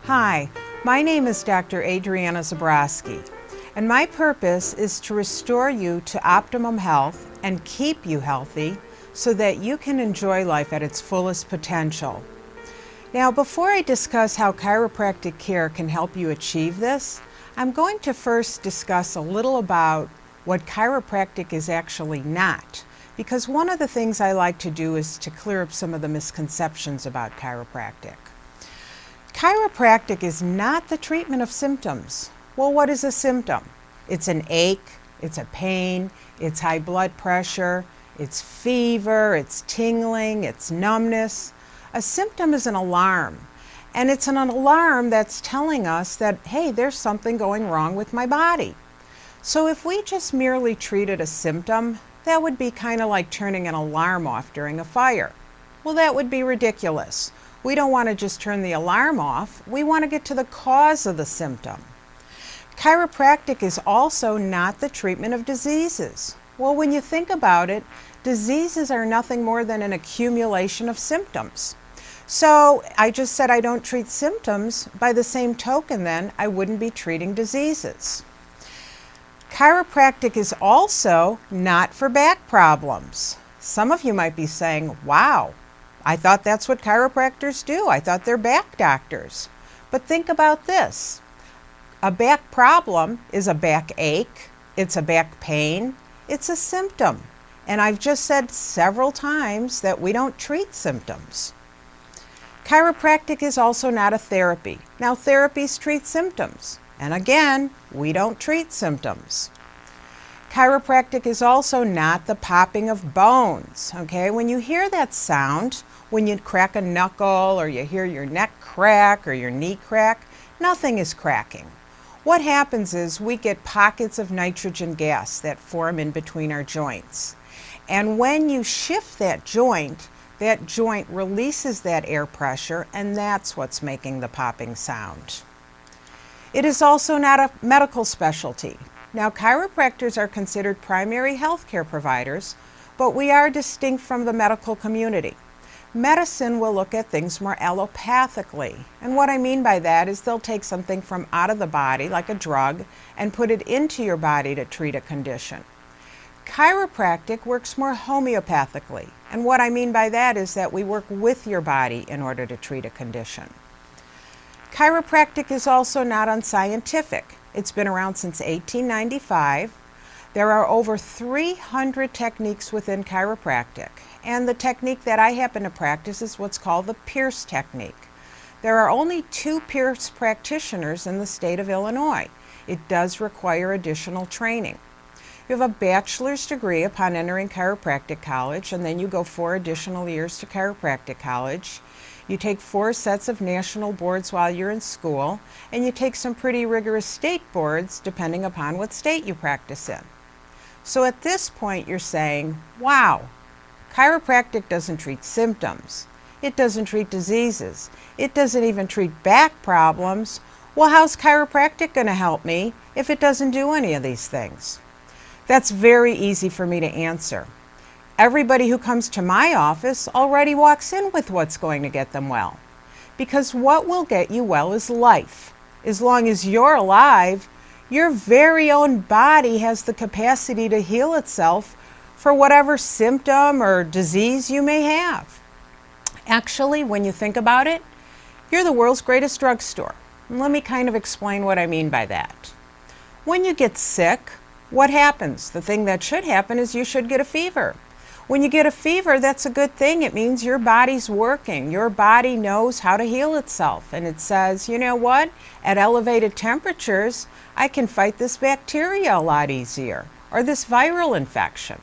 Hi, my name is Dr. Adriana Zabrosky, and my purpose is to restore you to optimum health and keep you healthy so that you can enjoy life at its fullest potential. Now, before I discuss how chiropractic care can help you achieve this, I'm going to first discuss a little about what chiropractic is actually not, because one of the things I like to do is to clear up some of the misconceptions about chiropractic. Chiropractic is not the treatment of symptoms. Well, what is a symptom? It's an ache, it's a pain, it's high blood pressure, it's fever, it's tingling, it's numbness. A symptom is an alarm, and it's an alarm that's telling us that, hey, there's something going wrong with my body. So if we just merely treated a symptom, that would be kind of like turning an alarm off during a fire. Well, that would be ridiculous. We don't want to just turn the alarm off. We want to get to the cause of the symptom. Chiropractic is also not the treatment of diseases. Well, when you think about it, diseases are nothing more than an accumulation of symptoms. So I just said I don't treat symptoms. By the same token, then, I wouldn't be treating diseases. Chiropractic is also not for back problems. Some of you might be saying, wow, I thought that's what chiropractors do. I thought they're back doctors. But think about this. A back problem is a back ache. It's a back pain. It's a symptom. And I've just said several times that we don't treat symptoms. Chiropractic is also not a therapy. Now, therapies treat symptoms. And again, we don't treat symptoms. Chiropractic is also not the popping of bones, okay? When you hear that sound, when you crack a knuckle or you hear your neck crack or your knee crack, nothing is cracking. What happens is we get pockets of nitrogen gas that form in between our joints. And when you shift that joint releases that air pressure, and that's what's making the popping sound. It is also not a medical specialty. Now, chiropractors are considered primary health care providers, but we are distinct from the medical community. Medicine will look at things more allopathically. And what I mean by that is they'll take something from out of the body, like a drug, and put it into your body to treat a condition. Chiropractic works more homeopathically. And what I mean by that is that we work with your body in order to treat a condition. Chiropractic is also not unscientific. It's been around since 1895. There are over 300 techniques within chiropractic, and the technique that I happen to practice is what's called the Pierce technique. There are only 2 Pierce practitioners in the state of Illinois. It does require additional training. You have a bachelor's degree upon entering chiropractic college, and then you go 4 additional years to chiropractic college. You take 4 sets of national boards while you're in school, and you take some pretty rigorous state boards depending upon what state you practice in. So at this point you're saying, wow, chiropractic doesn't treat symptoms. It doesn't treat diseases. It doesn't even treat back problems. Well, how's chiropractic going to help me if it doesn't do any of these things? That's very easy for me to answer. Everybody who comes to my office already walks in with what's going to get them well. Because what will get you well is life. As long as you're alive, your very own body has the capacity to heal itself for whatever symptom or disease you may have. Actually, when you think about it, you're the world's greatest drugstore. And let me kind of explain what I mean by that. When you get sick, what happens? The thing that should happen is you should get a fever. When you get a fever, that's a good thing. It means your body's working. Your body knows how to heal itself. And it says, you know what? At elevated temperatures, I can fight this bacteria a lot easier, or this viral infection.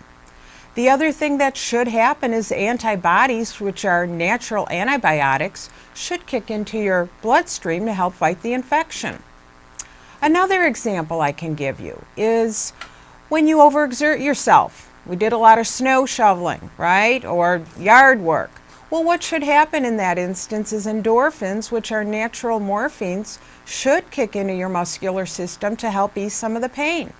The other thing that should happen is antibodies, which are natural antibiotics, should kick into your bloodstream to help fight the infection. Another example I can give you is when you overexert yourself. We did a lot of snow shoveling, right? Or yard work. Well, what should happen in that instance is endorphins, which are natural morphines, should kick into your muscular system to help ease some of the pain.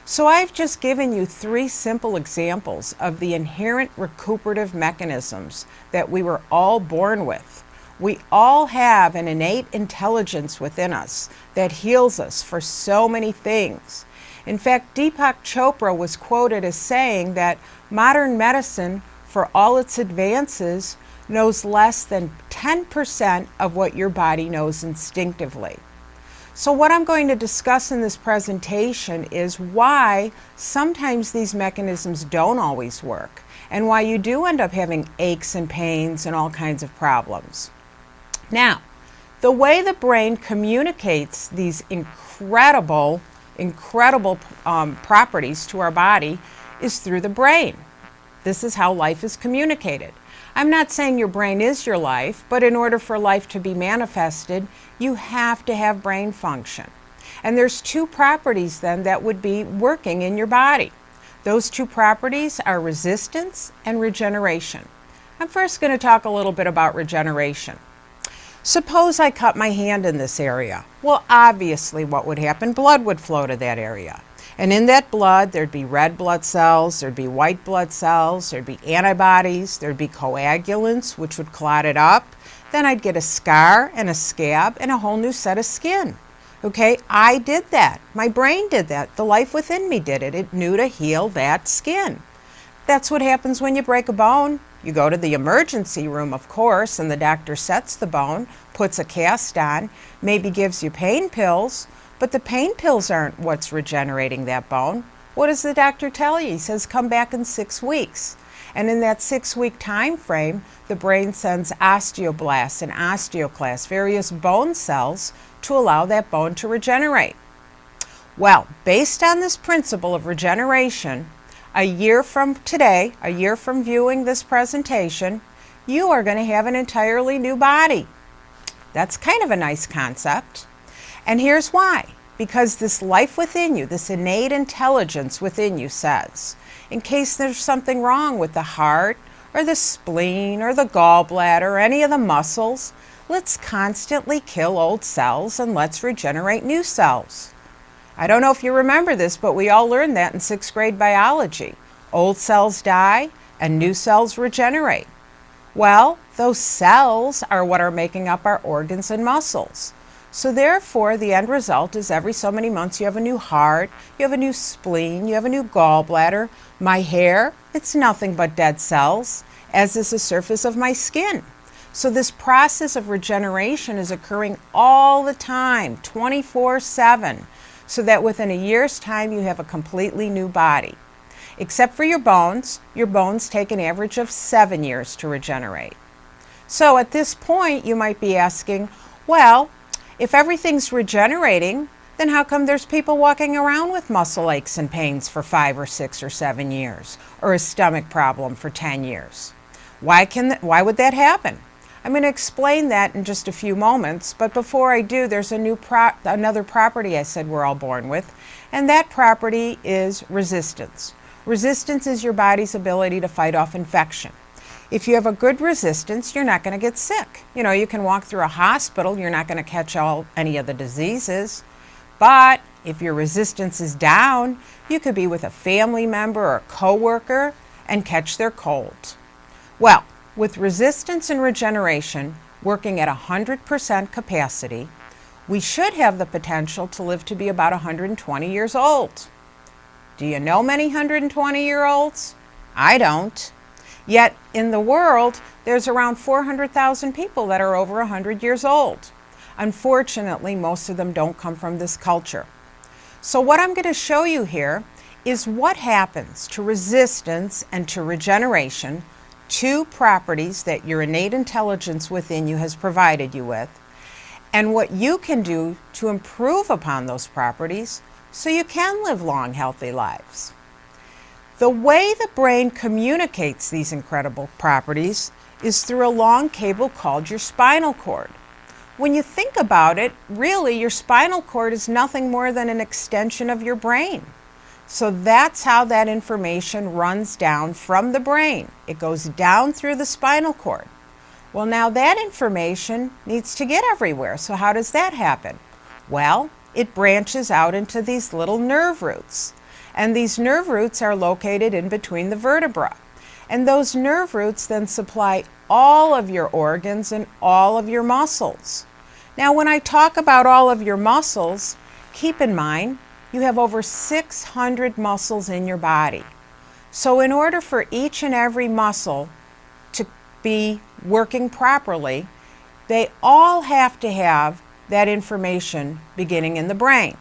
So I've just given you 3 simple examples of the inherent recuperative mechanisms that we were all born with. We all have an innate intelligence within us that heals us for so many things. In fact, Deepak Chopra was quoted as saying that modern medicine, for all its advances, knows less than 10% of what your body knows instinctively. So what I'm going to discuss in this presentation is why sometimes these mechanisms don't always work, and why you do end up having aches and pains and all kinds of problems. Now, the way the brain communicates these incredible properties to our body is through the brain. This is how life is communicated. I'm not saying your brain is your life, but in order for life to be manifested, you have to have brain function. And there's 2 properties then that would be working in your body. Those 2 properties are resistance and regeneration. I'm first going to talk a little bit about regeneration. Suppose I cut my hand in this area. Well, obviously what would happen? Blood would flow to that area. And in that blood, there'd be red blood cells, there'd be white blood cells, there'd be antibodies, there'd be coagulants, which would clot it up. Then I'd get a scar and a scab and a whole new set of skin. Okay, I did that. My brain did that. The life within me did it. It knew to heal that skin. That's what happens when you break a bone. You go to the emergency room, of course, and the doctor sets the bone, puts a cast on, maybe gives you pain pills, but the pain pills aren't what's regenerating that bone. What does the doctor tell you? He says, come back in 6 weeks. And in that 6-week time frame, the brain sends osteoblasts and osteoclasts, various bone cells, to allow that bone to regenerate. Well, based on this principle of regeneration, a year from today, a year from viewing this presentation, you are going to have an entirely new body. That's kind of a nice concept. And here's why. Because this life within you, this innate intelligence within you says, in case there's something wrong with the heart or the spleen or the gallbladder or any of the muscles, let's constantly kill old cells and let's regenerate new cells. I don't know if you remember this, but we all learned that in 6th grade biology. Old cells die and new cells regenerate. Well, those cells are what are making up our organs and muscles. So therefore, the end result is every so many months you have a new heart, you have a new spleen, you have a new gallbladder. My hair, it's nothing but dead cells, as is the surface of my skin. So this process of regeneration is occurring all the time, 24/7, so that within a year's time you have a completely new body. Except for your bones take an average of 7 years to regenerate. So at this point you might be asking, well, if everything's regenerating, then how come there's people walking around with muscle aches and pains for 5 or 6 or 7 years, or a stomach problem for 10 years? Why would that happen? I'm going to explain that in just a few moments, but before I do, there's another property I said we're all born with, and that property is resistance. Resistance is your body's ability to fight off infection. If you have a good resistance, you're not going to get sick. You know, you can walk through a hospital, you're not going to catch any of the diseases. But if your resistance is down, you could be with a family member or a coworker and catch their cold. Well, with resistance and regeneration working at 100% capacity, we should have the potential to live to be about 120 years old. Do you know many 120-year-olds? I don't. Yet in the world, there's around 400,000 people that are over 100 years old. Unfortunately, most of them don't come from this culture. So what I'm going to show you here is what happens to resistance and to regeneration, 2 properties that your innate intelligence within you has provided you with, and what you can do to improve upon those properties so you can live long, healthy lives. The way the brain communicates these incredible properties is through a long cable called your spinal cord. When you think about it, really your spinal cord is nothing more than an extension of your brain. So that's how that information runs down from the brain. It goes down through the spinal cord. Well, now that information needs to get everywhere. So how does that happen? Well, it branches out into these little nerve roots. And these nerve roots are located in between the vertebra. And those nerve roots then supply all of your organs and all of your muscles. Now, when I talk about all of your muscles, keep in mind, you have over 600 muscles in your body. So in order for each and every muscle to be working properly, they all have to have that information beginning in the brain.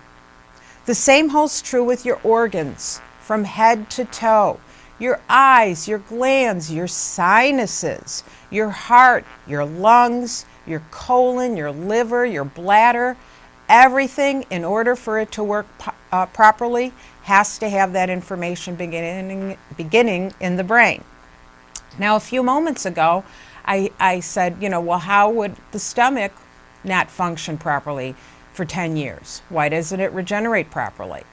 The same holds true with your organs, from head to toe. Your eyes, your glands, your sinuses, your heart, your lungs, your colon, your liver, your bladder, everything, in order for it to work properly, has to have that information beginning in the brain. Now, a few moments ago, I said, well, how would the stomach not function properly for 10 years? Why doesn't it regenerate properly?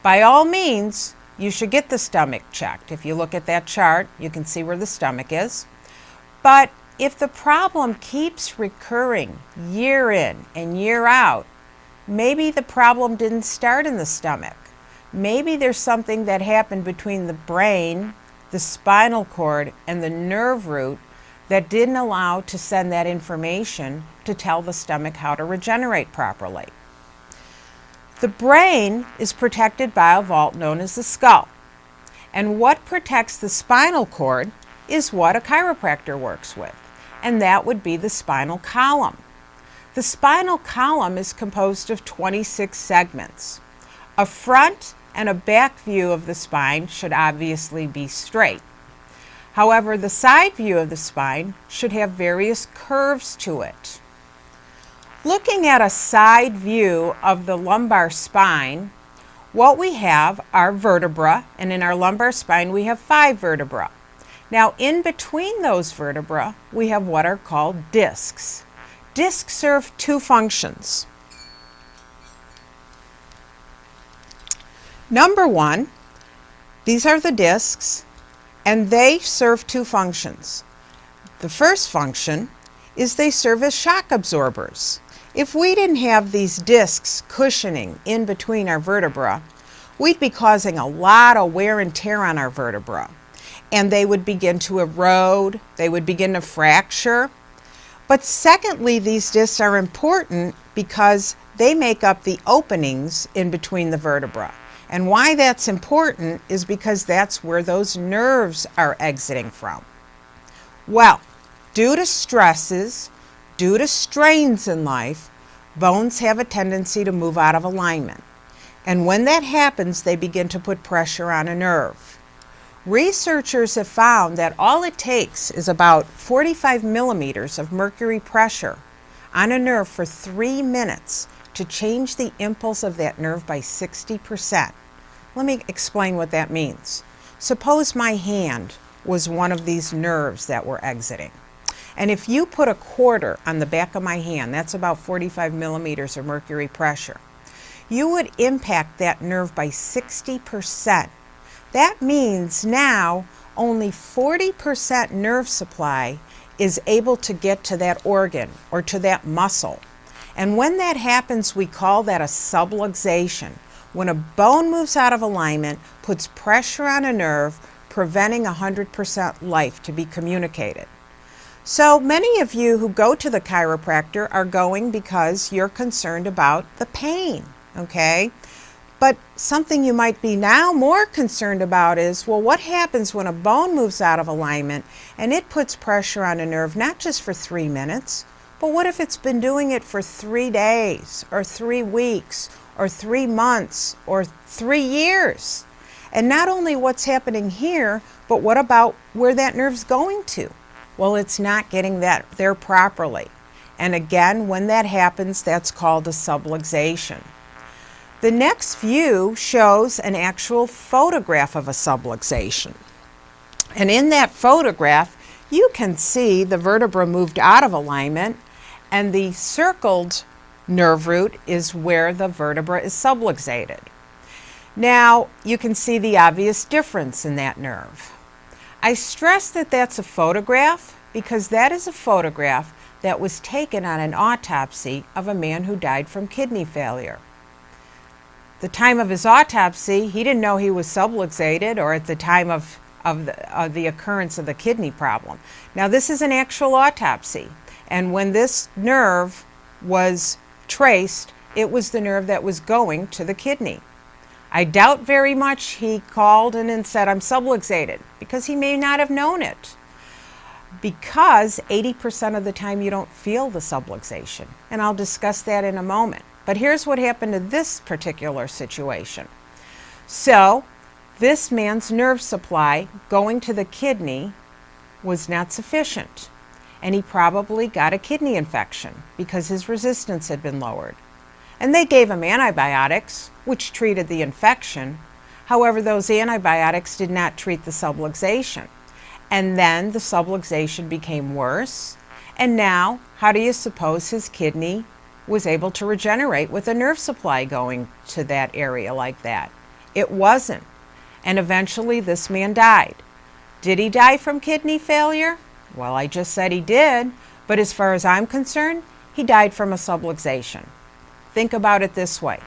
By all means, you should get the stomach checked. If you look at that chart, you can see where the stomach is. But if the problem keeps recurring year in and year out, maybe the problem didn't start in the stomach. Maybe there's something that happened between the brain, the spinal cord, and the nerve root that didn't allow to send that information to tell the stomach how to regenerate properly. The brain is protected by a vault known as the skull. And what protects the spinal cord is what a chiropractor works with, and that would be the spinal column. The spinal column is composed of 26 segments. A front and a back view of the spine should obviously be straight. However, the side view of the spine should have various curves to it. Looking at a side view of the lumbar spine, what we have are vertebrae, and in our lumbar spine we have 5 vertebrae. Now, in between those vertebrae, we have what are called discs. Discs serve 2 functions. Number 1, these are the discs, and they serve 2 functions. The first function is they serve as shock absorbers. If we didn't have these discs cushioning in between our vertebrae, we'd be causing a lot of wear and tear on our vertebrae, and they would begin to erode, they would begin to fracture. But secondly, these discs are important because they make up the openings in between the vertebrae. And why that's important is because that's where those nerves are exiting from. Well, due to stresses, due to strains in life, bones have a tendency to move out of alignment. And when that happens, they begin to put pressure on a nerve. Researchers have found that all it takes is about 45 millimeters of mercury pressure on a nerve for 3 minutes to change the impulse of that nerve by 60%. Let me explain what that means. Suppose my hand was one of these nerves that were exiting. And if you put a quarter on the back of my hand, that's about 45 millimeters of mercury pressure, you would impact that nerve by 60%. That means now only 40% nerve supply is able to get to that organ or to that muscle. And when that happens, we call that a subluxation. When a bone moves out of alignment, puts pressure on a nerve, preventing 100% life to be communicated. So many of you who go to the chiropractor are going because you're concerned about the pain, okay? But something you might be now more concerned about is, well, what happens when a bone moves out of alignment and it puts pressure on a nerve, not just for 3 minutes, but what if it's been doing it for 3 days or 3 weeks or 3 months or 3 years? And not only what's happening here, but what about where that nerve's going to? Well, it's not getting that there properly. And again, when that happens, that's called a subluxation. The next view shows an actual photograph of a subluxation. And in that photograph, you can see the vertebra moved out of alignment, and the circled nerve root is where the vertebra is subluxated. Now, you can see the obvious difference in that nerve. I stress that that's a photograph because that is a photograph that was taken on an autopsy of a man who died from kidney failure. The time of his autopsy, he didn't know he was subluxated, or at the time of the occurrence of the kidney problem. Now, this is an actual autopsy, and when this nerve was traced, it was the nerve that was going to the kidney. I doubt very much he called in and said, "I'm subluxated," because he may not have known it. Because 80% of the time you don't feel the subluxation, and I'll discuss that in a moment. But here's what happened to this particular situation. So, this man's nerve supply going to the kidney was not sufficient, and he probably got a kidney infection because his resistance had been lowered. And they gave him antibiotics, which treated the infection. However, those antibiotics did not treat the subluxation. And then the subluxation became worse. And now, how do you suppose his kidney was able to regenerate with a nerve supply going to that area like that? It wasn't. And eventually this man died. Did he die from kidney failure? Well, I just said he did. But as far as I'm concerned, he died from a subluxation. Think about it this way.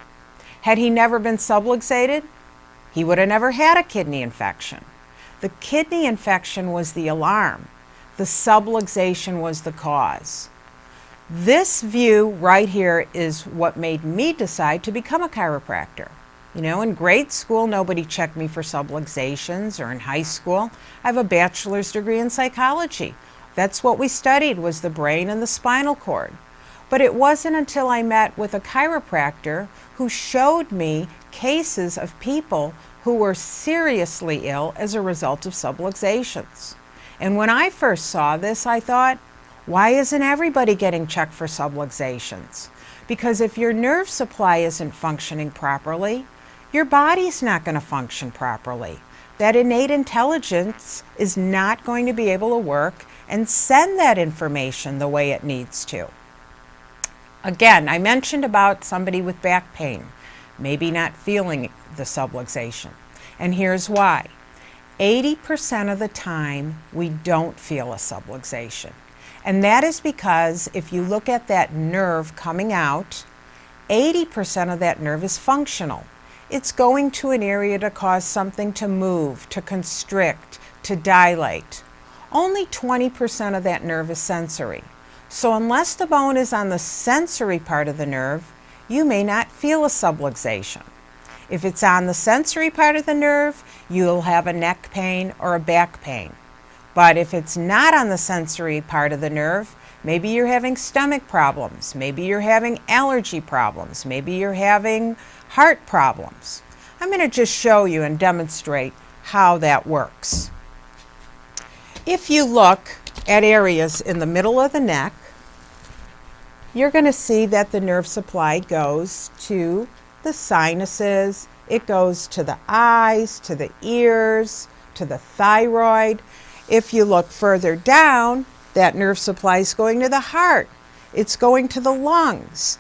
Had he never been subluxated, he would have never had a kidney infection. The kidney infection was the alarm. The subluxation was the cause. This view right here is what made me decide to become a chiropractor. You know, in grade school, nobody checked me for subluxations, or in high school, I have a bachelor's degree in psychology. That's what we studied, was the brain and the spinal cord. But it wasn't until I met with a chiropractor who showed me cases of people who were seriously ill as a result of subluxations. And when I first saw this, I thought, why isn't everybody getting checked for subluxations? Because if your nerve supply isn't functioning properly, your body's not going to function properly. That innate intelligence is not going to be able to work and send that information the way it needs to. Again, I mentioned about somebody with back pain, maybe not feeling the subluxation. And here's why. 80% of the time, we don't feel a subluxation. And that is because if you look at that nerve coming out, 80% of that nerve is functional. It's going to an area to cause something to move, to constrict, to dilate. Only 20% of that nerve is sensory. So unless the bone is on the sensory part of the nerve, you may not feel a subluxation. If it's on the sensory part of the nerve, you'll have a neck pain or a back pain. But if it's not on the sensory part of the nerve, maybe you're having stomach problems, maybe you're having allergy problems, maybe you're having heart problems. I'm going to just show you and demonstrate how that works. If you look at areas in the middle of the neck, you're going to see that the nerve supply goes to the sinuses, it goes to the eyes, to the ears, to the thyroid. If you look further down, that nerve supply is going to the heart. It's going to the lungs.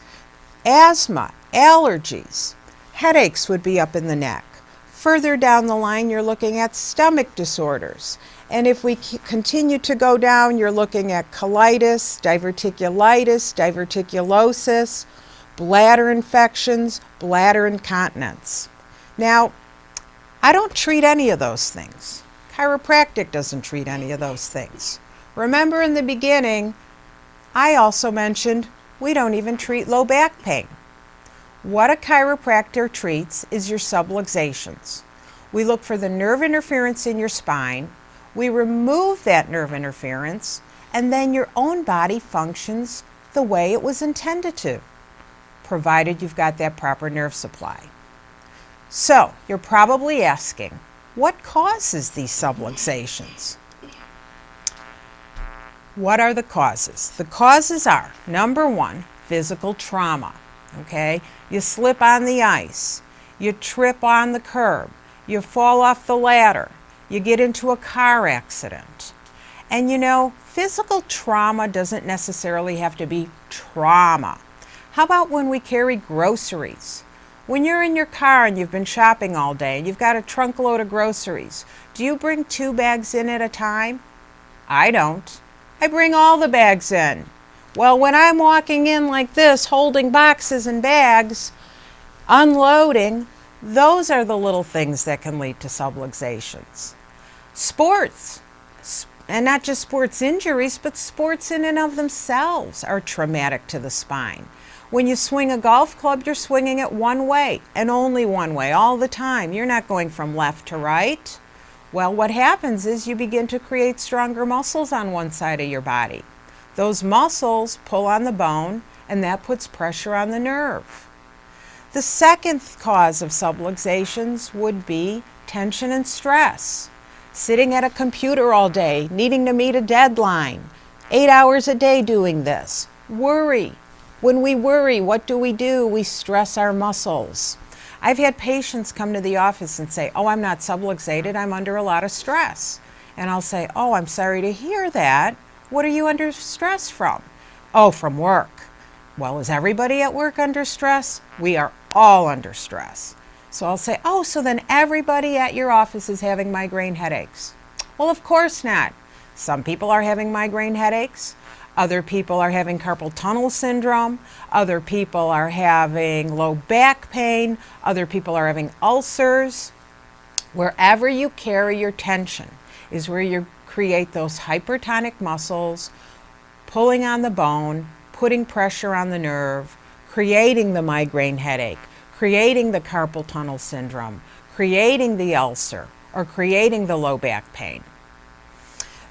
Asthma, allergies, headaches would be up in the neck. Further down the line, you're looking at stomach disorders. And if we continue to go down, you're looking at colitis, diverticulitis, diverticulosis, bladder infections, bladder incontinence. Now, I don't treat any of those things. Chiropractic doesn't treat any of those things. Remember in the beginning, I also mentioned we don't even treat low back pain. What a chiropractor treats is your subluxations. We look for the nerve interference in your spine, we remove that nerve interference, and then your own body functions the way it was intended to, provided you've got that proper nerve supply. So, you're probably asking, what causes these subluxations? What are the causes? The causes are, number one, physical trauma. Okay? You slip on the ice, you trip on the curb, you fall off the ladder, you get into a car accident. And you know, physical trauma doesn't necessarily have to be trauma. How about when we carry groceries? When you're in your car and you've been shopping all day and you've got a trunk load of groceries, do you bring 2 bags in at a time? I don't. I bring all the bags in. Well, when I'm walking in like this, holding boxes and bags, unloading, those are the little things that can lead to subluxations. Sports, and not just sports injuries, but sports in and of themselves are traumatic to the spine. When you swing a golf club, you're swinging it one way and only one way all the time. You're not going from left to right. Well, what happens is you begin to create stronger muscles on one side of your body. Those muscles pull on the bone, and that puts pressure on the nerve. The second cause of subluxations would be tension and stress. Sitting at a computer all day, needing to meet a deadline, 8 hours a day doing this. Worry. When we worry, what do? We stress our muscles. I've had patients come to the office and say, oh, I'm not subluxated, I'm under a lot of stress. And I'll say, oh, I'm sorry to hear that. What are you under stress from? Oh, from work. Well, is everybody at work under stress? We are all under stress. So I'll say, oh, so then everybody at your office is having migraine headaches. Well, of course not. Some people are having migraine headaches. Other people are having carpal tunnel syndrome. Other people are having low back pain. Other people are having ulcers. Wherever you carry your tension is where you create those hypertonic muscles, pulling on the bone, putting pressure on the nerve, creating the migraine headache, creating the carpal tunnel syndrome, creating the ulcer, or creating the low back pain.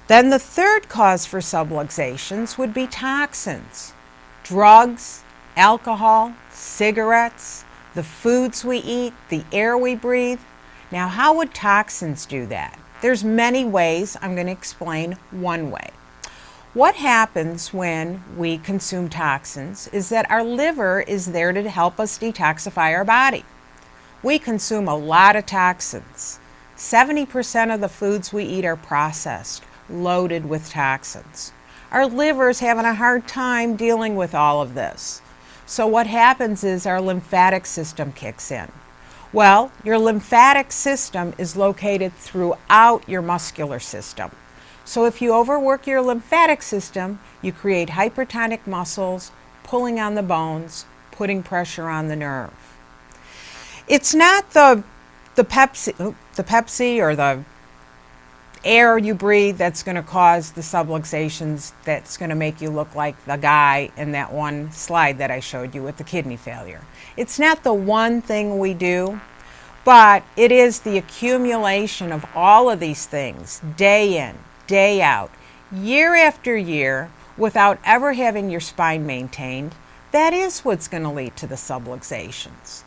Then the third cause for subluxations would be toxins. Drugs, alcohol, cigarettes, the foods we eat, the air we breathe. Now, how would toxins do that? There's many ways. I'm going to explain one way. What happens when we consume toxins is that our liver is there to help us detoxify our body. We consume a lot of toxins. 70% of the foods we eat are processed, loaded with toxins. Our liver's having a hard time dealing with all of this. So what happens is our lymphatic system kicks in. Well, your lymphatic system is located throughout your muscular system. So if you overwork your lymphatic system, you create hypertonic muscles, pulling on the bones, putting pressure on the nerve. It's not the Pepsi or the air you breathe that's going to cause the subluxations, that's going to make you look like the guy in that one slide that I showed you with the kidney failure. It's not the one thing we do, but it is the accumulation of all of these things, day in, day out, year after year, without ever having your spine maintained. That is what's going to lead to the subluxations.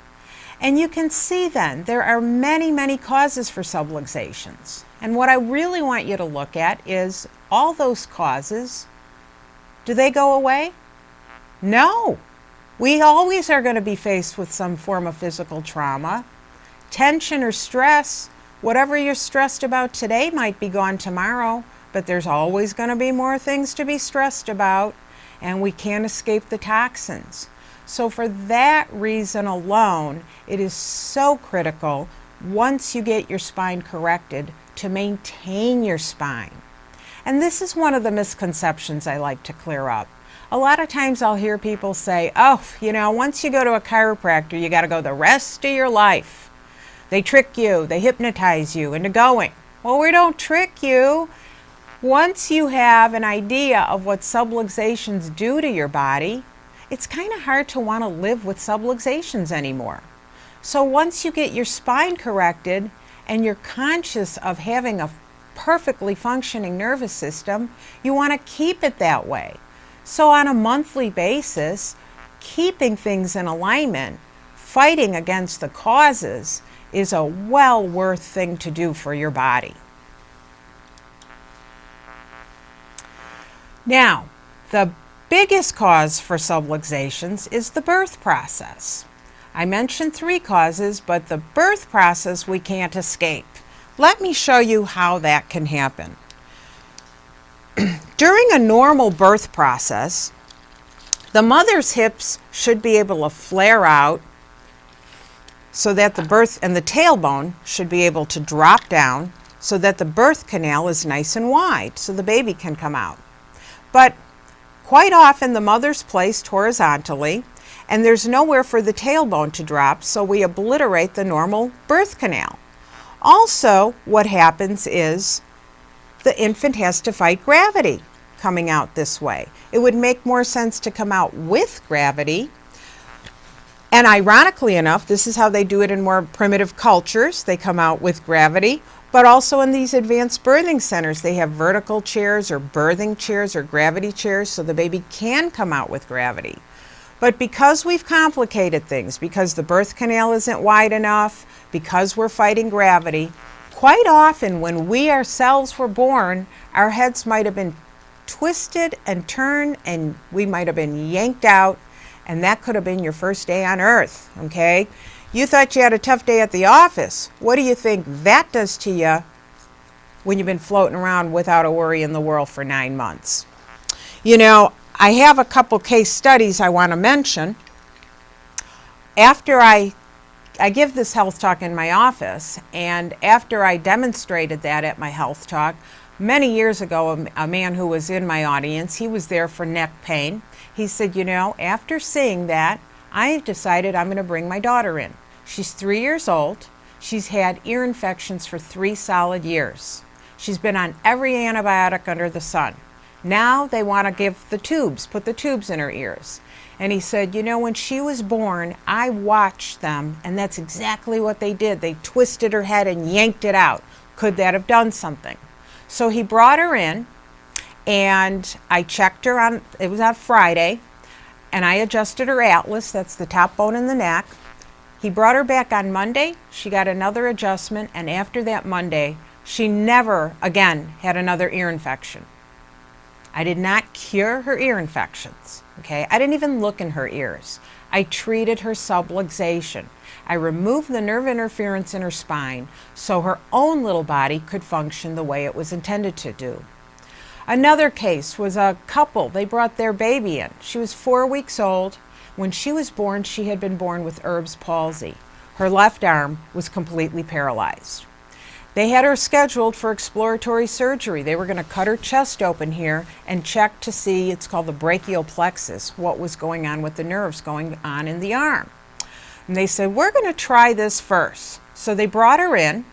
And you can see then there are many, many causes for subluxations. And what I really want you to look at is all those causes, do they go away? No. We always are going to be faced with some form of physical trauma. Tension or stress, whatever you're stressed about today might be gone tomorrow, but there's always going to be more things to be stressed about, and we can't escape the toxins. So for that reason alone, it is so critical, once you get your spine corrected, to maintain your spine. And this is one of the misconceptions I like to clear up. A lot of times I'll hear people say, oh, once you go to a chiropractor, you got to go the rest of your life. They trick you, they hypnotize you into going. Well, we don't trick you. Once you have an idea of what subluxations do to your body, it's kind of hard to want to live with subluxations anymore. So once you get your spine corrected and you're conscious of having a perfectly functioning nervous system, you want to keep it that way. So on a monthly basis, keeping things in alignment, fighting against the causes, is a well worth thing to do for your body. Now, the biggest cause for subluxations is the birth process. I mentioned 3 causes, but the birth process we can't escape. Let me show you how that can happen. During a normal birth process, the mother's hips should be able to flare out so that the birth and the tailbone should be able to drop down so that the birth canal is nice and wide so the baby can come out. But quite often the mother's placed horizontally and there's nowhere for the tailbone to drop, so we obliterate the normal birth canal. Also, what happens is the infant has to fight gravity coming out this way. It would make more sense to come out with gravity. And ironically enough, this is how they do it in more primitive cultures. They come out with gravity. But also in these advanced birthing centers, they have vertical chairs or birthing chairs or gravity chairs so the baby can come out with gravity. But because we've complicated things, because the birth canal isn't wide enough, because we're fighting gravity, quite often when we ourselves were born, our heads might have been twisted and turned and we might have been yanked out, and that could have been your first day on earth, okay? You thought you had a tough day at the office. What do you think that does to you when you've been floating around without a worry in the world for 9 months? You know, I have a couple case studies I want to mention. After I give this health talk in my office, and after I demonstrated that at my health talk, many years ago, a man who was in my audience, he was there for neck pain. He said, you know, after seeing that, I decided I'm going to bring my daughter in. She's 3 years old. She's had ear infections for 3 solid years. She's been on every antibiotic under the sun. Now they want to give the tubes, put the tubes in her ears. And he said, you know, when she was born, I watched them, and that's exactly what they did. They twisted her head and yanked it out. Could that have done something? So he brought her in, and I checked her on, it was on Friday, and I adjusted her atlas, that's the top bone in the neck. He brought her back on Monday. She got another adjustment, and after that Monday, she never again had another ear infection. I did not cure her ear infections, okay? I didn't even look in her ears. I treated her subluxation. I removed the nerve interference in her spine so her own little body could function the way it was intended to do. Another case was a couple. They brought their baby in. She was 4 weeks old. When she was born, she had been born with Erb's palsy. Her left arm was completely paralyzed. They had her scheduled for exploratory surgery. They were going to cut her chest open here and check to see, it's called the brachial plexus, what was going on with the nerves going on in the arm. And they said, we're going to try this first. So they brought her in,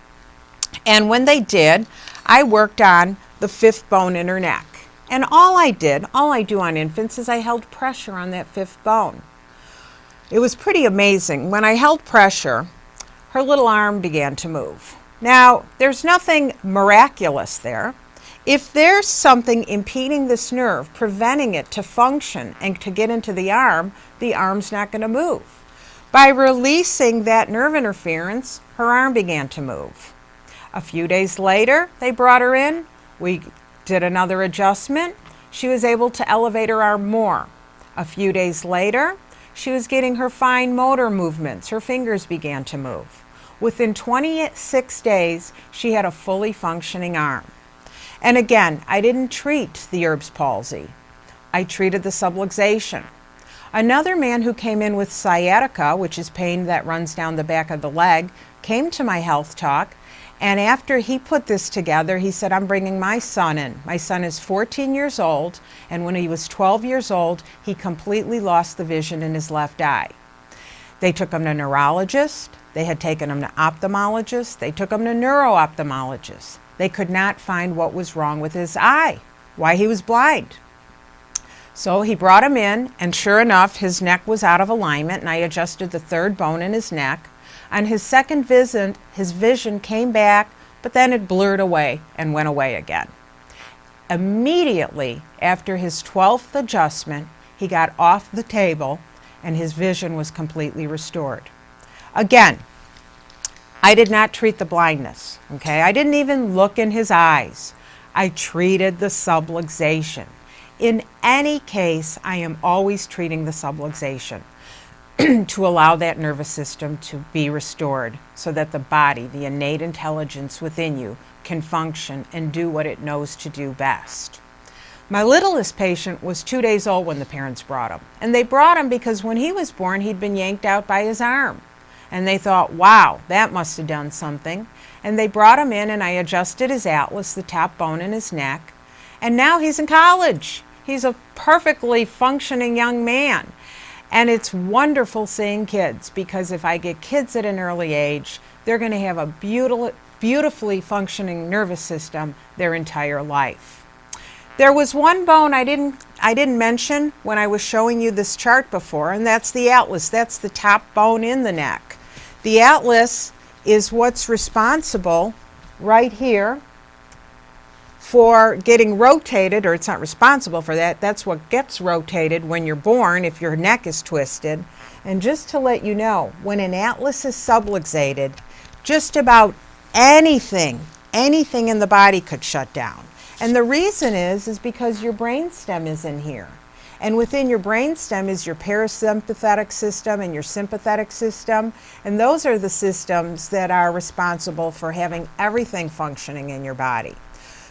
and when they did, I worked on the 5th bone in her neck. And all I do on infants is I held pressure on that 5th bone. It was pretty amazing. When I held pressure, her little arm began to move. Now, there's nothing miraculous there. If there's something impeding this nerve, preventing it to function and to get into the arm's not going to move. By releasing that nerve interference, her arm began to move. A few days later, they brought her in. We did another adjustment. She was able to elevate her arm more. A few days later, she was getting her fine motor movements. Her fingers began to move. Within 26 days, she had a fully functioning arm. And again, I didn't treat the Erb's palsy. I treated the subluxation. Another man who came in with sciatica, which is pain that runs down the back of the leg, came to my health talk, and after he put this together, he said, I'm bringing my son in. My son is 14 years old, and when he was 12 years old, he completely lost the vision in his left eye. They took him to neurologists. They had taken him to ophthalmologists. They took him to neuro-ophthalmologists. They could not find what was wrong with his eye, why he was blind. So he brought him in, and sure enough, his neck was out of alignment, and I adjusted the 3rd bone in his neck. On his second visit, his vision came back, but then it blurred away and went away again. Immediately after his 12th adjustment, he got off the table, and his vision was completely restored. Again, I did not treat the blindness, okay? I didn't even look in his eyes. I treated the subluxation. In any case, I am always treating the subluxation to allow that nervous system to be restored so that the body, the innate intelligence within you, can function and do what it knows to do best. My littlest patient was 2 days old when the parents brought him. And they brought him because when he was born, he'd been yanked out by his arm. And they thought, wow, that must have done something. And they brought him in and I adjusted his atlas, the top bone in his neck. And now he's in college. He's a perfectly functioning young man. And it's wonderful seeing kids, because if I get kids at an early age, they're going to have a beautifully functioning nervous system their entire life. There was one bone I didn't mention when I was showing you this chart before, and that's the atlas. That's the top bone in the neck. The atlas is what's responsible right here for getting rotated, or it's not responsible for that. That's what gets rotated when you're born if your neck is twisted. And just to let you know, when an atlas is subluxated, just about anything in the body could shut down. And the reason is because your brainstem is in here. And within your brainstem is your parasympathetic system and your sympathetic system. And those are the systems that are responsible for having everything functioning in your body.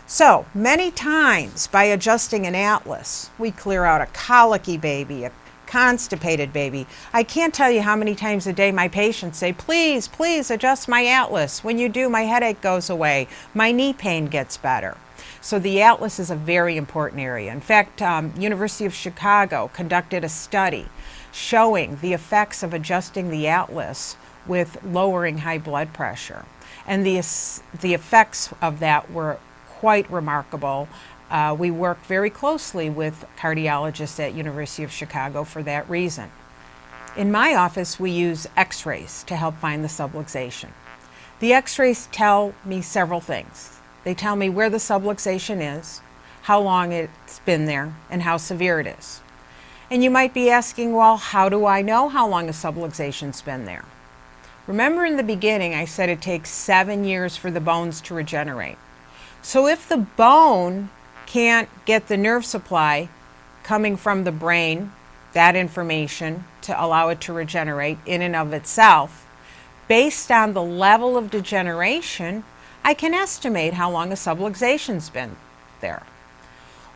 So many times by adjusting an atlas, we clear out a colicky baby, a constipated baby. I can't tell you how many times a day my patients say, please, please adjust my atlas. When you do, my headache goes away. My knee pain gets better. So the atlas is a very important area. In fact, University of Chicago conducted a study showing the effects of adjusting the atlas with lowering high blood pressure. And the effects of that were quite remarkable. We work very closely with cardiologists at University of Chicago for that reason. In my office, we use x-rays to help find the subluxation. The x-rays tell me several things. They tell me where the subluxation is, how long it's been there, and how severe it is. And you might be asking, well, how do I know how long a subluxation's been there? Remember in the beginning, I said it takes 7 years for the bones to regenerate. So if the bone can't get the nerve supply coming from the brain, that information, to allow it to regenerate in and of itself, based on the level of degeneration, I can estimate how long a subluxation's been there.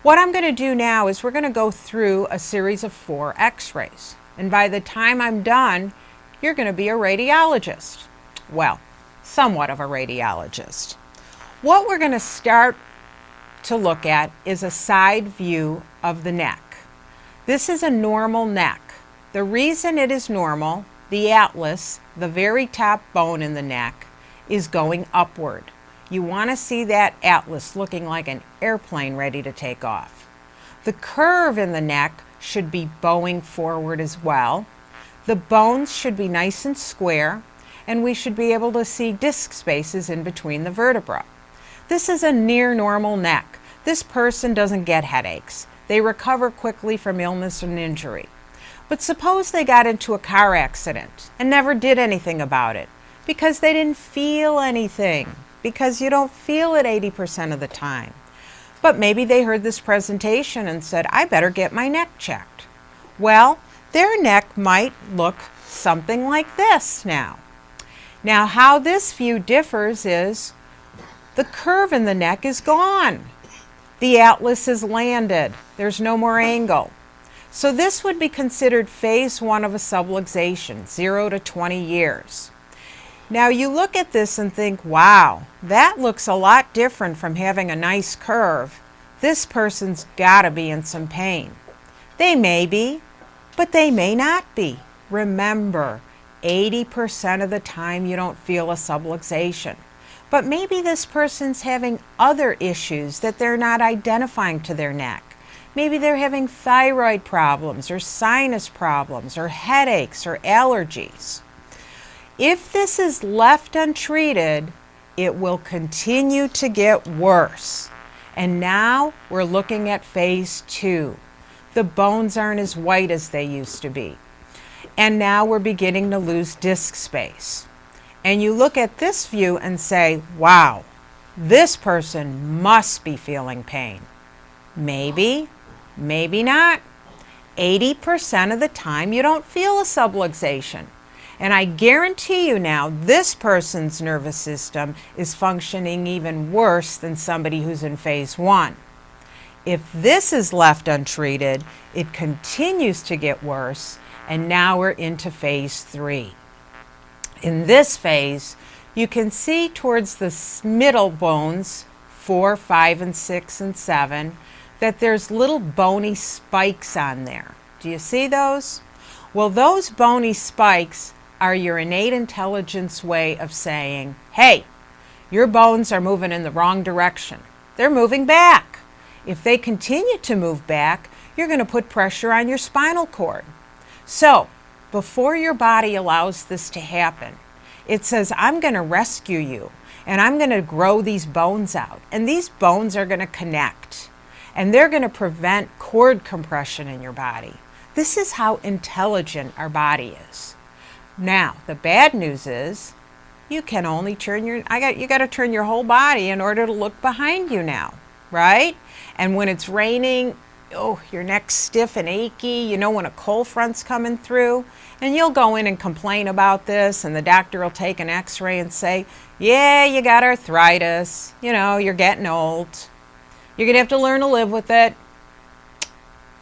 What I'm going to do now is we're going to go through a series of 4 x-rays. And by the time I'm done, you're going to be a radiologist. Well, somewhat of a radiologist. What we're going to start to look at is a side view of the neck. This is a normal neck. The reason it is normal, the atlas, the very top bone in the neck, is going upward. You want to see that atlas looking like an airplane ready to take off. The curve in the neck should be bowing forward as well. The bones should be nice and square, and we should be able to see disc spaces in between the vertebrae. This is a near normal neck. This person doesn't get headaches. They recover quickly from illness and injury. But suppose they got into a car accident and never did anything about it because they didn't feel anything, because you don't feel it 80% of the time. But maybe they heard this presentation and said, I better get my neck checked. Well, their neck might look something like this now. Now, how this view differs is the curve in the neck is gone. The atlas is landed. There's no more angle. So this would be considered phase 1 of a subluxation, 0 to 20 years. Now you look at this and think, wow, that looks a lot different from having a nice curve. This person's got to be in some pain. They may be, but they may not be. Remember, 80% of the time you don't feel a subluxation. But maybe this person's having other issues that they're not identifying to their neck. Maybe they're having thyroid problems or sinus problems or headaches or allergies. If this is left untreated, it will continue to get worse. And now we're looking at phase 2. The bones aren't as white as they used to be. And now we're beginning to lose disc space. And you look at this view and say, wow, this person must be feeling pain. Maybe, maybe not. 80% of the time you don't feel a subluxation. And I guarantee you now, this person's nervous system is functioning even worse than somebody who's in phase 1. If this is left untreated, it continues to get worse, and now we're into phase 3. In this phase, you can see towards the middle bones, 4, 5, and 6, and 7, that there's little bony spikes on there. Do you see those? Well, those bony spikes are your innate intelligence way of saying, hey, your bones are moving in the wrong direction. They're moving back. If they continue to move back, you're going to put pressure on your spinal cord. So, before your body allows this to happen, it says, I'm going to rescue you, and I'm going to grow these bones out. And these bones are going to connect, and they're going to prevent cord compression in your body. This is how intelligent our body is. Now, the bad news is, you can only turn you got to turn your whole body in order to look behind you now, right? And when it's raining, oh, your neck's stiff and achy, you know, when a cold front's coming through, and you'll go in and complain about this, and the doctor will take an x-ray and say, yeah, you got arthritis, you know, you're getting old. You're going to have to learn to live with it.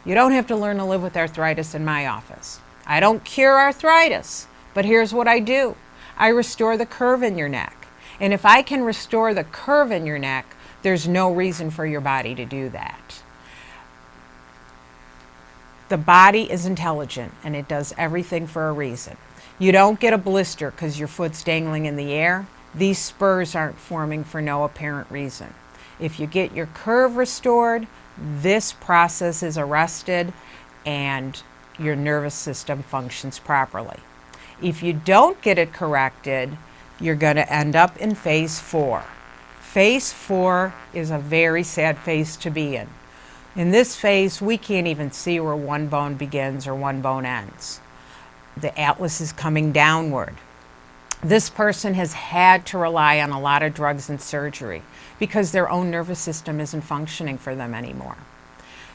You don't have to learn to live with arthritis in my office. I don't cure arthritis, but here's what I do. I restore the curve in your neck. And if I can restore the curve in your neck, there's no reason for your body to do that. The body is intelligent, and it does everything for a reason. You don't get a blister because your foot's dangling in the air. These spurs aren't forming for no apparent reason. If you get your curve restored, this process is arrested and your nervous system functions properly. If you don't get it corrected, you're going to end up in phase 4. Phase 4 is a very sad phase to be in. In this phase, we can't even see where one bone begins or one bone ends. The atlas is coming downward. This person has had to rely on a lot of drugs and surgery because their own nervous system isn't functioning for them anymore.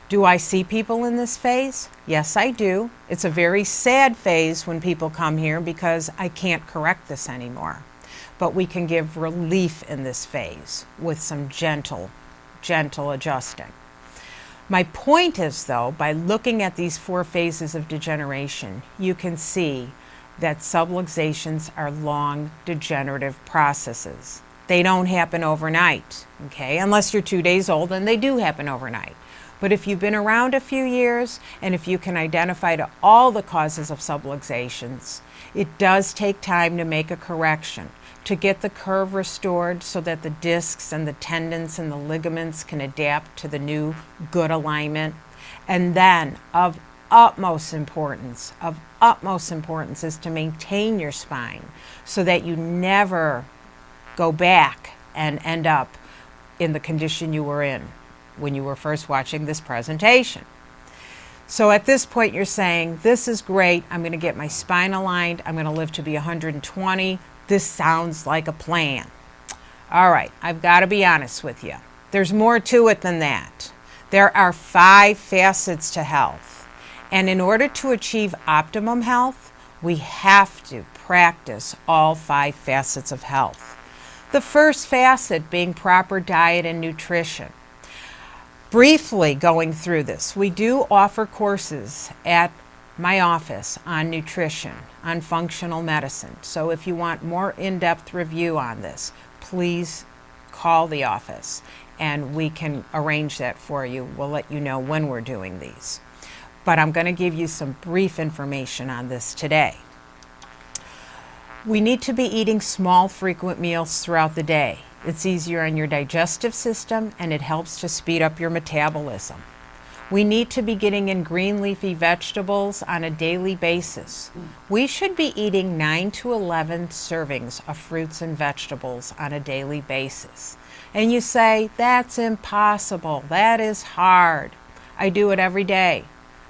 Do I see people in this phase? Yes, I do. It's a very sad phase when people come here because I can't correct this anymore. But we can give relief in this phase with some gentle adjusting. My point is, though, by looking at these 4 phases of degeneration, you can see that subluxations are long degenerative processes. They don't happen overnight, okay? Unless you're 2 days old, and they do happen overnight. But if you've been around a few years, and if you can identify to all the causes of subluxations, it does take time to make a correction, to get the curve restored so that the discs and the tendons and the ligaments can adapt to the new good alignment. And then of utmost importance is to maintain your spine so that you never go back and end up in the condition you were in when you were first watching this presentation. So at this point you're saying, this is great, I'm going to get my spine aligned, I'm going to live to be 120, this sounds like a plan. All right, I've got to be honest with you. There's more to it than that. There are 5 facets to health. And in order to achieve optimum health, we have to practice all 5 facets of health. The first facet being proper diet and nutrition. Briefly going through this, we do offer courses at my office on nutrition, on functional medicine. So if you want more in-depth review on this, please call the office and we can arrange that for you. We'll let you know when we're doing these. But I'm going to give you some brief information on this today. We need to be eating small, frequent meals throughout the day. It's easier on your digestive system and it helps to speed up your metabolism. We need to be getting in green leafy vegetables on a daily basis. We should be eating 9 to 11 servings of fruits and vegetables on a daily basis. And you say, that's impossible, that is hard. I do it every day.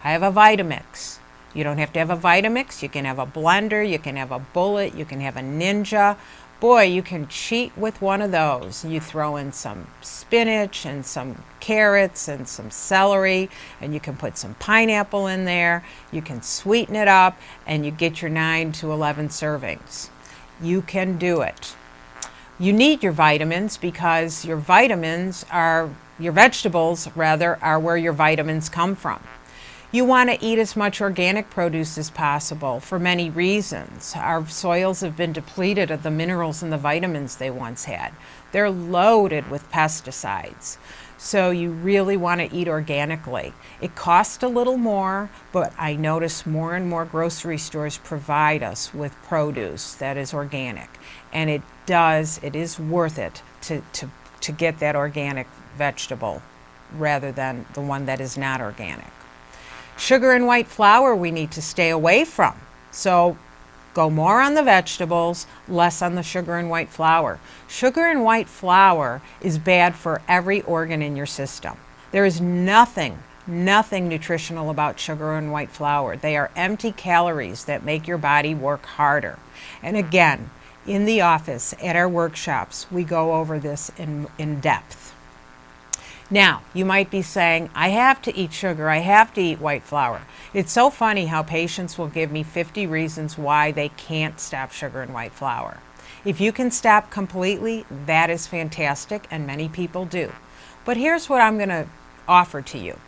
I have a Vitamix. You don't have to have a Vitamix. You can have a blender, you can have a bullet, you can have a Ninja. Boy, you can cheat with one of those. You throw in some spinach and some carrots and some celery, and you can put some pineapple in there. You can sweeten it up, and you get your 9 to 11 servings. You can do it. You need your vitamins because your vegetables are where your vitamins come from. You want to eat as much organic produce as possible for many reasons. Our soils have been depleted of the minerals and the vitamins they once had. They're loaded with pesticides. So you really want to eat organically. It costs a little more, but I notice more and more grocery stores provide us with produce that is organic. And it is worth it to get that organic vegetable rather than the one that is not organic. Sugar and white flour we need to stay away from. So go more on the vegetables, less on the sugar and white flour. Sugar and white flour is bad for every organ in your system. There is nothing nutritional about sugar and white flour. They are empty calories that make your body work harder. And again, in the office, at our workshops, we go over this in depth. Now, you might be saying, I have to eat sugar, I have to eat white flour. It's so funny how patients will give me 50 reasons why they can't stop sugar and white flour. If you can stop completely, that is fantastic, and many people do. But here's what I'm going to offer to you.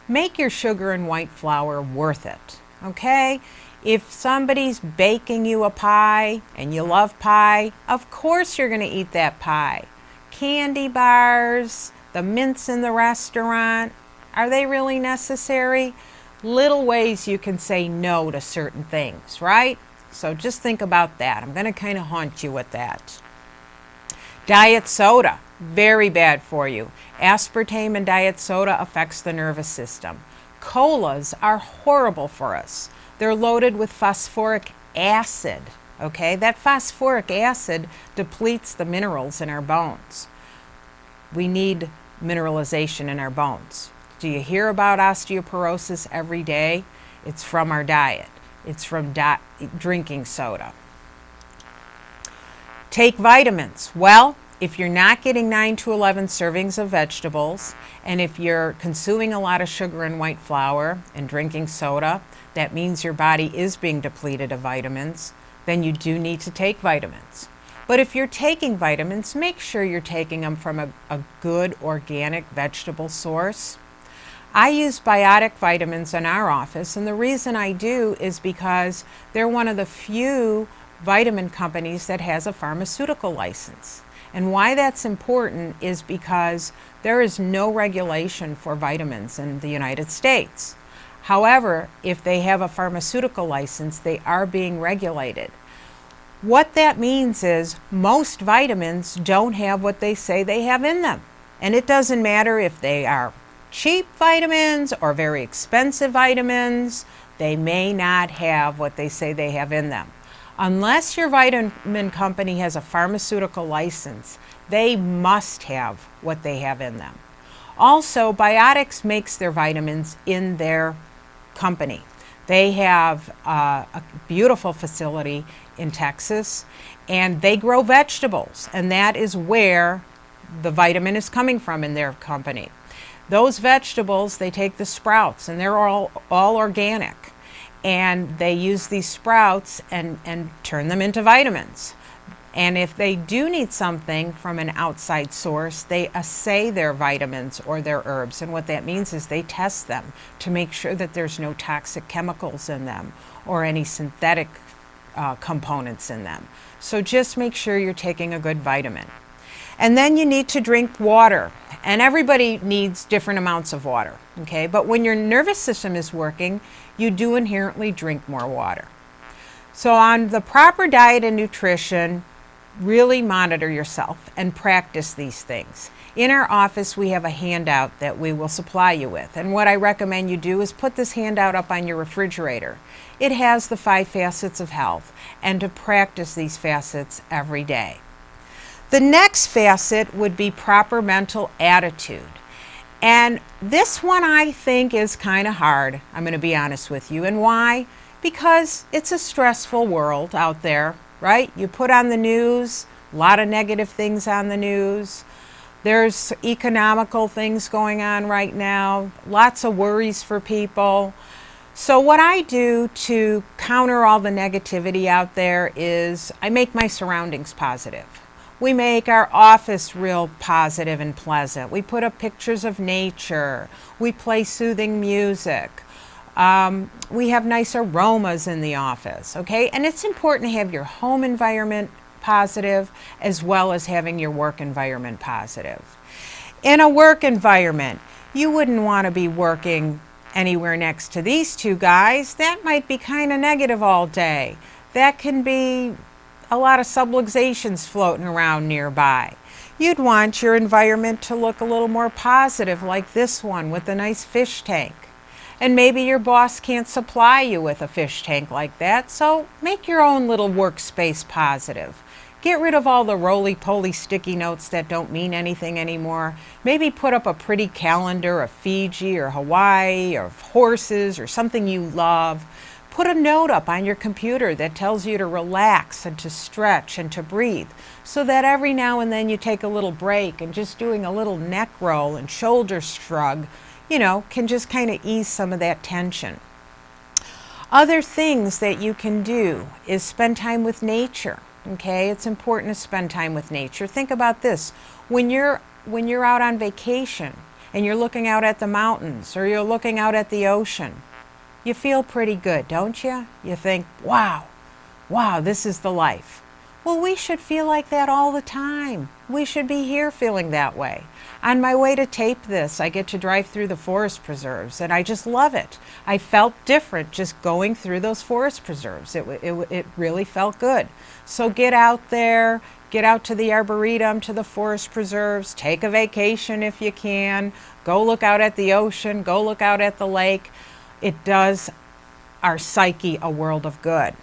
Make your sugar and white flour worth it, okay? If somebody's baking you a pie and you love pie, of course you're going to eat that pie. Candy bars, the mints in the restaurant, are they really necessary? Little ways you can say no to certain things, right? So just think about that. I'm going to kind of haunt you with that. Diet soda, very bad for you. Aspartame in diet soda affects the nervous system. Colas are horrible for us. They're loaded with phosphoric acid, okay? That phosphoric acid depletes the minerals in our bones. We need mineralization in our bones. Do you hear about osteoporosis every day? It's from our diet. It's from drinking soda. Take vitamins. Well, if you're not getting 9 to 11 servings of vegetables, and if you're consuming a lot of sugar and white flour and drinking soda, that means your body is being depleted of vitamins, then you do need to take vitamins. But if you're taking vitamins, make sure you're taking them from a good organic vegetable source. I use biotic vitamins in our office, and the reason I do is because they're one of the few vitamin companies that has a pharmaceutical license. And why that's important is because there is no regulation for vitamins in the United States. However, if they have a pharmaceutical license, they are being regulated. What that means is most vitamins don't have what they say they have in them. And it doesn't matter if they are cheap vitamins or very expensive vitamins, they may not have what they say they have in them. Unless your vitamin company has a pharmaceutical license, they must have what they have in them. Also, Biotics makes their vitamins in their company. They have a beautiful facility in Texas, and they grow vegetables, and that is where the vitamin is coming from in their company. Those vegetables, they take the sprouts, and they're all organic, and they use these sprouts and turn them into vitamins. And if they do need something from an outside source, they assay their vitamins or their herbs. And what that means is they test them to make sure that there's no toxic chemicals in them or any synthetic components in them. So just make sure you're taking a good vitamin. And then you need to drink water. And everybody needs different amounts of water, okay? But when your nervous system is working, you do inherently drink more water. So on the proper diet and nutrition, really monitor yourself and practice these things. In our office, we have a handout that we will supply you with. And what I recommend you do is put this handout up on your refrigerator. It has the 5 facets of health, and to practice these facets every day. The next facet would be proper mental attitude. And this one I think is kind of hard, I'm going to be honest with you. And why? Because it's a stressful world out there, right? You put on the news, a lot of negative things on the news. There's economical things going on right now, lots of worries for people. So what I do to counter all the negativity out there is I make my surroundings positive. We make our office real positive and pleasant. We put up pictures of nature. We play soothing music. We have nice aromas in the office, okay? And it's important to have your home environment positive as well as having your work environment positive. In a work environment, you wouldn't want to be working anywhere next to these two guys. That might be kind of negative all day. That can be a lot of subluxations floating around nearby. You'd want your environment to look a little more positive, like this one with a nice fish tank. And maybe your boss can't supply you with a fish tank like that, so make your own little workspace positive. Get rid of all the roly-poly sticky notes that don't mean anything anymore. Maybe put up a pretty calendar of Fiji or Hawaii or horses or something you love. Put a note up on your computer that tells you to relax and to stretch and to breathe, so that every now and then you take a little break, and just doing a little neck roll and shoulder shrug, can just kind of ease some of that tension. Other things that you can do is spend time with nature. Okay, it's important to spend time with nature. Think about this. When you're out on vacation and you're looking out at the mountains or you're looking out at the ocean, you feel pretty good, don't you? You think, wow, this is the life. Well, we should feel like that all the time. We should be here feeling that way. On my way to tape this, I get to drive through the forest preserves, and I just love it. I felt different just going through those forest preserves. It really felt good. So get out there, get out to the Arboretum, to the forest preserves, take a vacation if you can, go look out at the ocean, go look out at the lake. It does our psyche a world of good.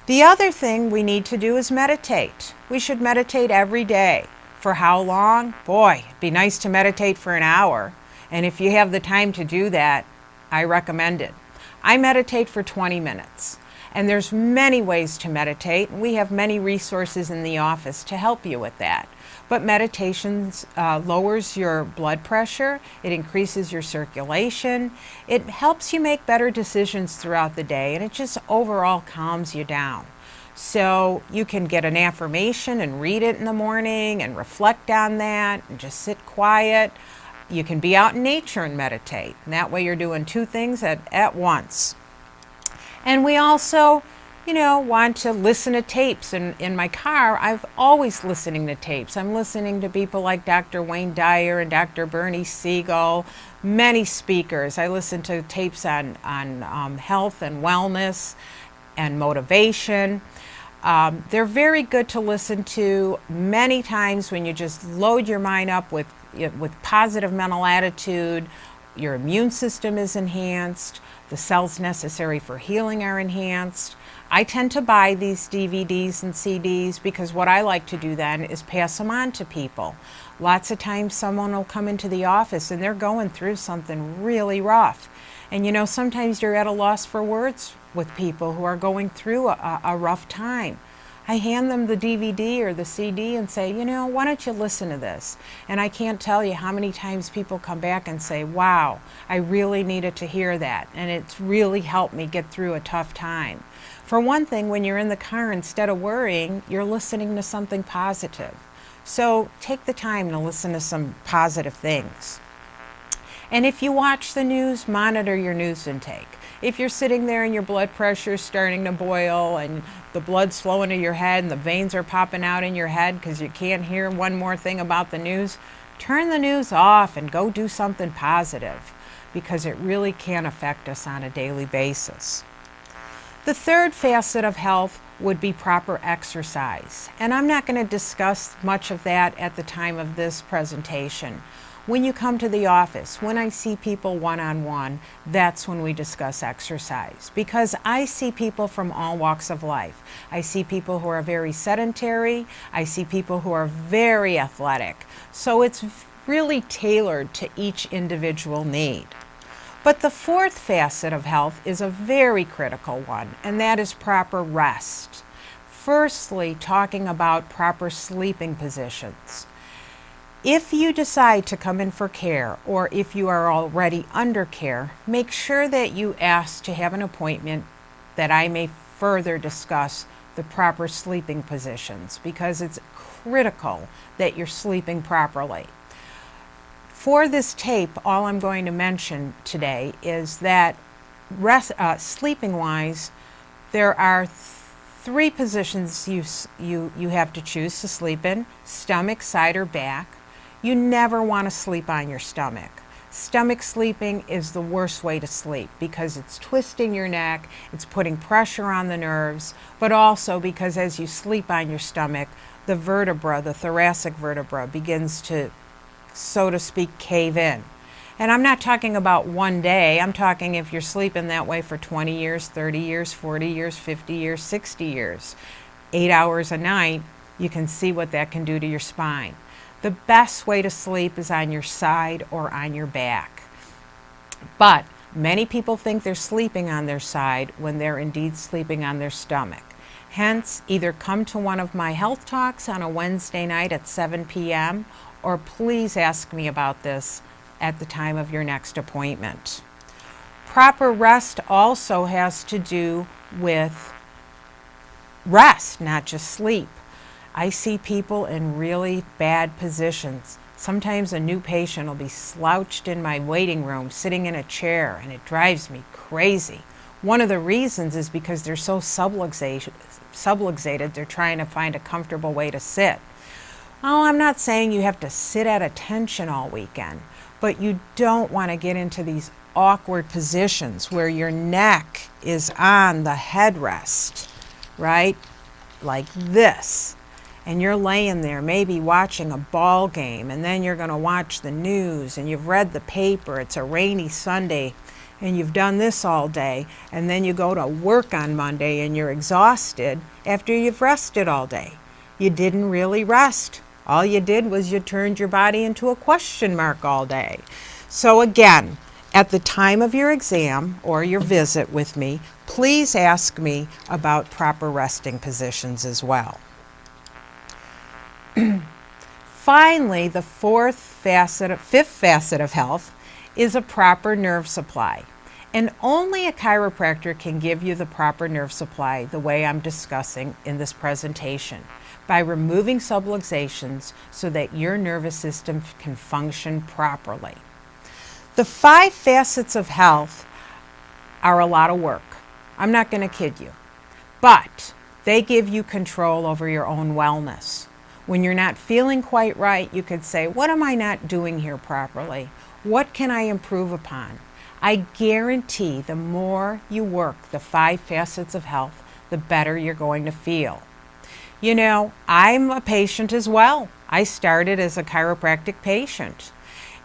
The other thing we need to do is meditate. We should meditate every day. For how long? Boy, it'd be nice to meditate for an hour. And if you have the time to do that, I recommend it. I meditate for 20 minutes. And there's many ways to meditate. We have many resources in the office to help you with that. But meditation lowers your blood pressure, it increases your circulation, it helps you make better decisions throughout the day, and it just overall calms you down. So you can get an affirmation and read it in the morning and reflect on that and just sit quiet. You can be out in nature and meditate. And that way you're doing two things at once. And we also, want to listen to tapes. In my car, I'm always listening to tapes. I'm listening to people like Dr. Wayne Dyer and Dr. Bernie Siegel, many speakers. I listen to tapes on health and wellness and motivation. They're very good to listen to many times when you just load your mind up with positive mental attitude. Your immune system is enhanced. The cells necessary for healing are enhanced. I tend to buy these DVDs and CDs because what I like to do then is pass them on to people. Lots of times someone will come into the office and they're going through something really rough. And sometimes you're at a loss for words with people who are going through a rough time. I hand them the DVD or the CD and say, why don't you listen to this? And I can't tell you how many times people come back and say, wow, I really needed to hear that. And it's really helped me get through a tough time. For one thing, when you're in the car, instead of worrying, you're listening to something positive. So take the time to listen to some positive things. And if you watch the news, monitor your news intake. If you're sitting there and your blood pressure is starting to boil and the blood's flowing to your head and the veins are popping out in your head because you can't hear one more thing about the news, turn the news off and go do something positive, because it really can affect us on a daily basis. The third facet of health would be proper exercise. And I'm not going to discuss much of that at the time of this presentation. When you come to the office, when I see people one-on-one, that's when we discuss exercise, because I see people from all walks of life. I see people who are very sedentary. I see people who are very athletic. So it's really tailored to each individual need. But the fourth facet of health is a very critical one, and that is proper rest. Firstly, talking about proper sleeping positions. If you decide to come in for care, or if you are already under care, make sure that you ask to have an appointment that I may further discuss the proper sleeping positions, because it's critical that you're sleeping properly. For this tape, all I'm going to mention today is that sleeping wise, there are three positions you have to choose to sleep in: stomach, side, or back. You never want to sleep on your stomach. Stomach sleeping is the worst way to sleep because it's twisting your neck, it's putting pressure on the nerves, but also because as you sleep on your stomach, the vertebra, the thoracic vertebra, begins to, so to speak, cave in. And I'm not talking about one day. I'm talking if you're sleeping that way for 20 years, 30 years, 40 years, 50 years, 60 years, 8 hours a night, you can see what that can do to your spine. The best way to sleep is on your side or on your back. But many people think they're sleeping on their side when they're indeed sleeping on their stomach. Hence, either come to one of my health talks on a Wednesday night at 7 p.m. or please ask me about this at the time of your next appointment. Proper rest also has to do with rest, not just sleep. I see people in really bad positions. Sometimes a new patient will be slouched in my waiting room, sitting in a chair, and it drives me crazy. One of the reasons is because they're so subluxated, they're trying to find a comfortable way to sit. Oh, I'm not saying you have to sit at attention all weekend, but you don't want to get into these awkward positions where your neck is on the headrest, right? Like this. And you're laying there maybe watching a ball game, and then you're going to watch the news, and you've read the paper, it's a rainy Sunday, and you've done this all day, and then you go to work on Monday and you're exhausted after you've rested all day. You didn't really rest. All you did was you turned your body into a question mark all day. So again, at the time of your exam or your visit with me, please ask me about proper resting positions as well. Finally, the fifth facet of health is a proper nerve supply. And only a chiropractor can give you the proper nerve supply the way I'm discussing in this presentation, by removing subluxations so that your nervous system can function properly. The 5 facets of health are a lot of work. I'm not going to kid you, but they give you control over your own wellness. When you're not feeling quite right, you could say, what am I not doing here properly? What can I improve upon? I guarantee the more you work the 5 facets of health, the better you're going to feel. You know, I'm a patient as well. I started as a chiropractic patient.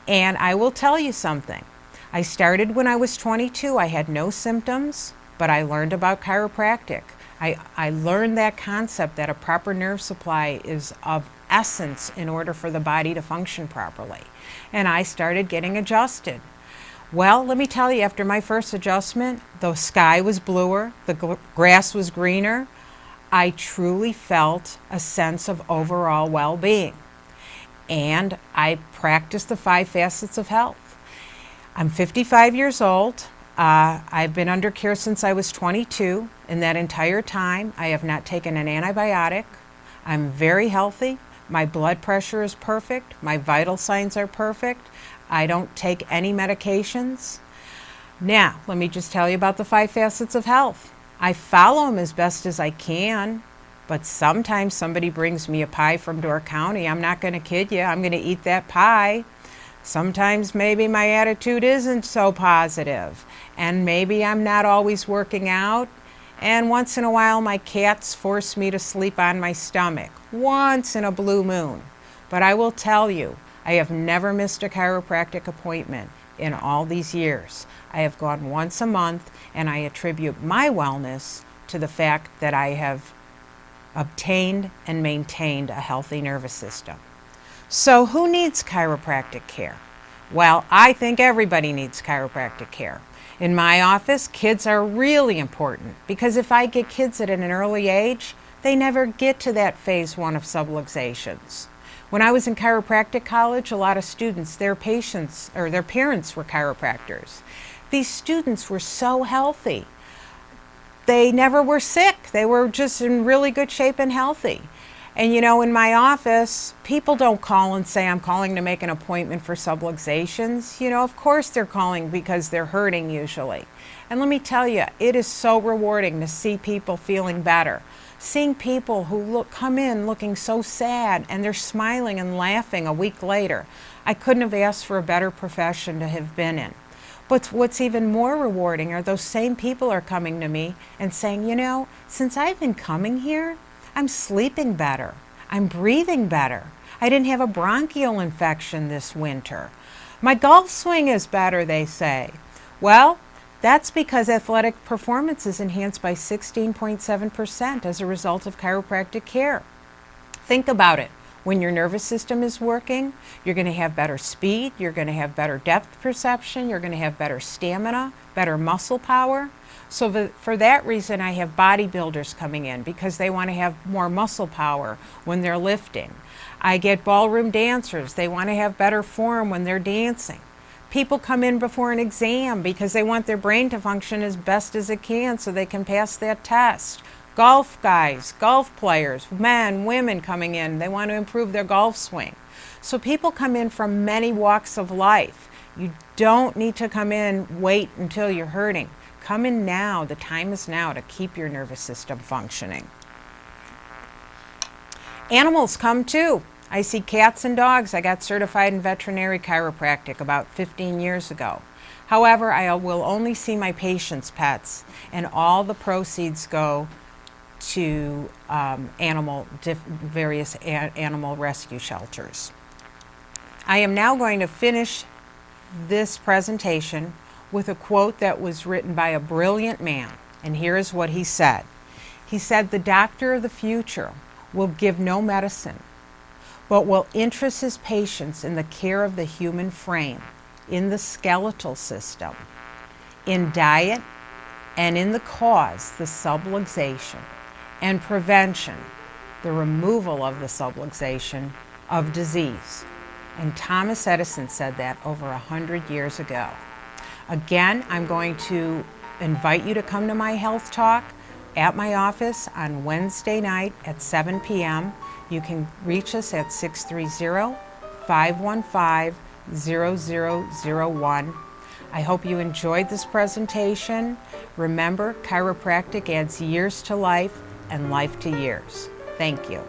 And I will tell you something. I started when I was 22. I had no symptoms, but I learned about chiropractic. I learned that concept that a proper nerve supply is of essence in order for the body to function properly. And I started getting adjusted. Well, let me tell you, after my first adjustment, the sky was bluer, the grass was greener. I truly felt a sense of overall well-being. And I practiced the 5 facets of health. I'm 55 years old. I've been under care since I was 22. In that entire time, I have not taken an antibiotic. I'm very healthy. My blood pressure is perfect. My vital signs are perfect. I don't take any medications. Now, let me just tell you about the 5 facets of health. I follow them as best as I can, but sometimes somebody brings me a pie from Door County. I'm not going to kid you. I'm going to eat that pie. Sometimes maybe my attitude isn't so positive, and maybe I'm not always working out, and once in a while my cats force me to sleep on my stomach, once in a blue moon. But I will tell you, I have never missed a chiropractic appointment in all these years. I have gone once a month, and I attribute my wellness to the fact that I have obtained and maintained a healthy nervous system. So who needs chiropractic care? Well, I think everybody needs chiropractic care. In my office, kids are really important because if I get kids at an early age, they never get to that phase 1 of subluxations. When I was in chiropractic college, a lot of students, their parents were chiropractors. These students were so healthy. They never were sick. They were just in really good shape and healthy. And you know, in my office, people don't call and say, I'm calling to make an appointment for subluxations. You know, of course they're calling because they're hurting usually. And let me tell you, it is so rewarding to see people feeling better. Seeing people who come in looking so sad and they're smiling and laughing a week later. I couldn't have asked for a better profession to have been in. But what's even more rewarding are those same people are coming to me and saying, you know, since I've been coming here, I'm sleeping better. I'm breathing better. I didn't have a bronchial infection this winter. My golf swing is better, they say. Well, that's because athletic performance is enhanced by 16.7% as a result of chiropractic care. Think about it. When your nervous system is working, you're going to have better speed, you're going to have better depth perception, you're going to have better stamina, better muscle power. So for that reason, I have bodybuilders coming in because they want to have more muscle power when they're lifting. I get ballroom dancers. They want to have better form when they're dancing. People come in before an exam because they want their brain to function as best as it can so they can pass that test. Golf guys, golf players, men, women coming in, they want to improve their golf swing. So people come in from many walks of life. You don't need to come in, wait until you're hurting. Come in now, the time is now to keep your nervous system functioning. Animals come too. I see cats and dogs. I got certified in veterinary chiropractic about 15 years ago. However, I will only see my patients' pets, and all the proceeds go to various animal rescue shelters. I am now going to finish this presentation with a quote that was written by a brilliant man, and here is what he said. He said, "The doctor of the future will give no medicine, but will interest his patients in the care of the human frame, in the skeletal system, in diet, and in the cause, the subluxation, and prevention, the removal of the subluxation of disease." And Thomas Edison said that over 100 years ago. Again, I'm going to invite you to come to my health talk at my office on Wednesday night at 7 p.m. You can reach us at 630-515-0001. I hope you enjoyed this presentation. Remember, chiropractic adds years to life and life to years. Thank you.